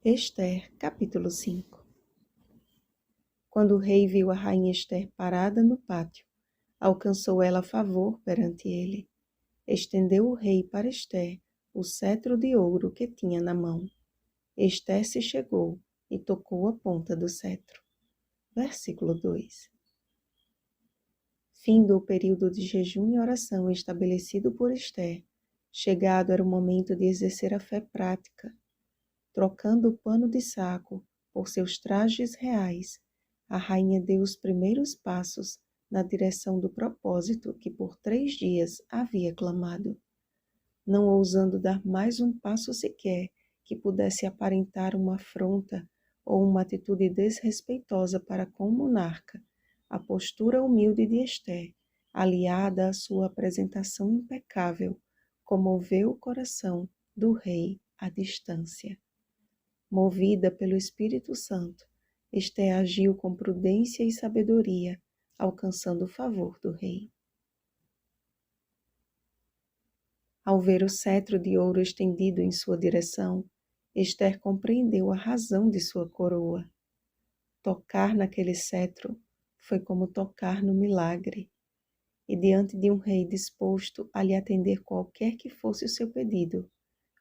Ester, capítulo 5. Quando o rei viu a rainha Ester parada no pátio, alcançou ela favor perante ele. Estendeu o rei para Ester o cetro de ouro que tinha na mão. Ester se chegou e tocou a ponta do cetro. Versículo 2. Findo o período de jejum e oração estabelecido por Ester, chegado era o momento de exercer a fé prática. Trocando o pano de saco por seus trajes reais, a rainha deu os primeiros passos na direção do propósito que por 3 dias havia clamado. Não ousando dar mais um passo sequer que pudesse aparentar uma afronta ou uma atitude desrespeitosa para com o monarca, a postura humilde de Ester, aliada à sua apresentação impecável, comoveu o coração do rei à distância. Movida pelo Espírito Santo, Ester agiu com prudência e sabedoria, alcançando o favor do rei. Ao ver o cetro de ouro estendido em sua direção, Ester compreendeu a razão de sua coroa. Tocar naquele cetro foi como tocar no milagre, e diante de um rei disposto a lhe atender qualquer que fosse o seu pedido,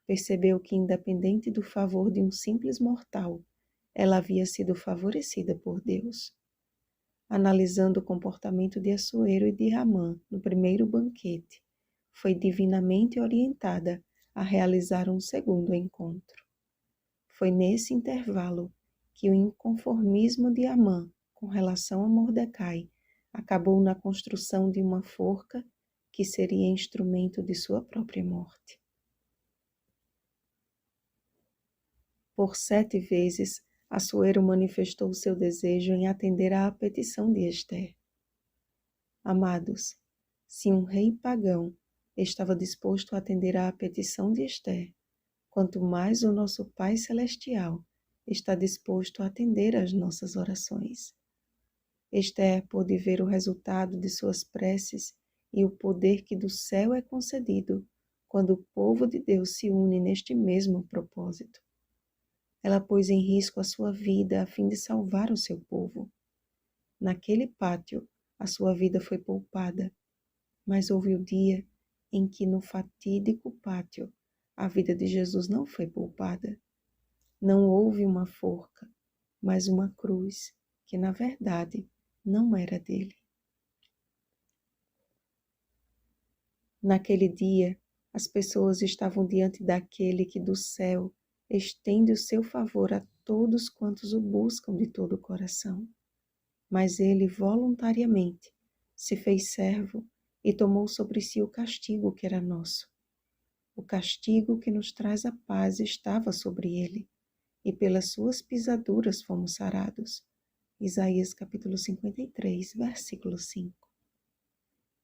percebeu que, independente do favor de um simples mortal, ela havia sido favorecida por Deus. Analisando o comportamento de Assuero e de Ramã no primeiro banquete, foi divinamente orientada a realizar um segundo encontro. Foi nesse intervalo que o inconformismo de Amã com relação a Mordecai acabou na construção de uma forca que seria instrumento de sua própria morte. Por 7 vezes, Assuero manifestou seu desejo em atender à petição de Ester. Amados, se um rei pagão estava disposto a atender à petição de Ester, quanto mais o nosso Pai Celestial está disposto a atender às nossas orações. Ester pôde ver o resultado de suas preces e o poder que do céu é concedido quando o povo de Deus se une neste mesmo propósito. Ela pôs em risco a sua vida a fim de salvar o seu povo. Naquele pátio, a sua vida foi poupada, mas houve o dia em que no fatídico pátio a vida de Jesus não foi poupada. Não houve uma forca, mas uma cruz, que na verdade não era dele. Naquele dia, as pessoas estavam diante daquele que do céu estende o seu favor a todos quantos o buscam de todo o coração. Mas ele voluntariamente se fez servo e tomou sobre si o castigo que era nosso. O castigo que nos traz a paz estava sobre ele, e pelas suas pisaduras fomos sarados. Isaías capítulo 53, versículo 5.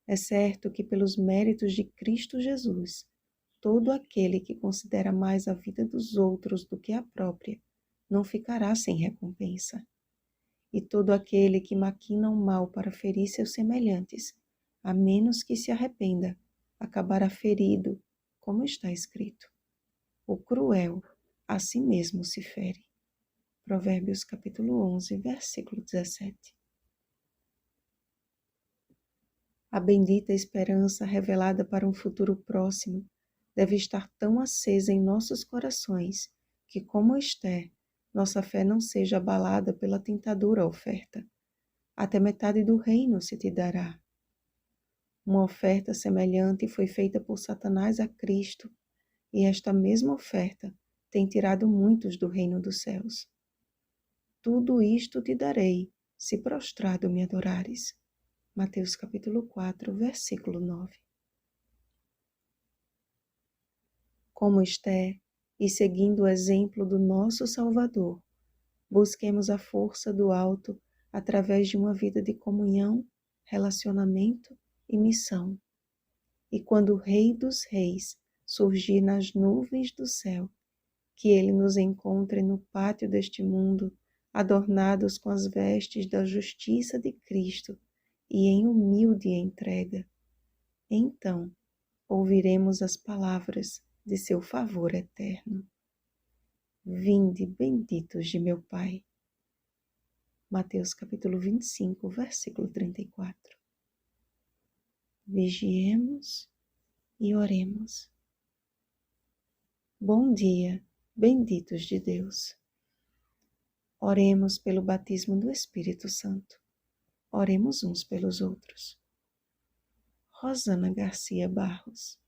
É certo que pelos méritos de Cristo Jesus, todo aquele que considera mais a vida dos outros do que a própria, não ficará sem recompensa. E todo aquele que maquina o mal para ferir seus semelhantes, a menos que se arrependa, acabará ferido, como está escrito. O cruel a si mesmo se fere. Provérbios capítulo 11, versículo 17. A bendita esperança revelada para um futuro próximo deve estar tão acesa em nossos corações que, como Ester, nossa fé não seja abalada pela tentadora oferta. Até metade do reino se te dará. Uma oferta semelhante foi feita por Satanás a Cristo, e esta mesma oferta tem tirado muitos do reino dos céus. Tudo isto te darei, se prostrado me adorares. Mateus capítulo 4, versículo 9. Como Ester, e seguindo o exemplo do nosso Salvador, busquemos a força do alto através de uma vida de comunhão, relacionamento e missão. E quando o Rei dos Reis surgir nas nuvens do céu, que ele nos encontre no pátio deste mundo, adornados com as vestes da justiça de Cristo e em humilde entrega. Então, ouviremos as palavras de seu favor eterno. Vinde, benditos de meu Pai. Mateus capítulo 25, versículo 34. Vigiemos e oremos. Bom dia, benditos de Deus. Oremos pelo batismo do Espírito Santo. Oremos uns pelos outros. Rosana Garcia Barros.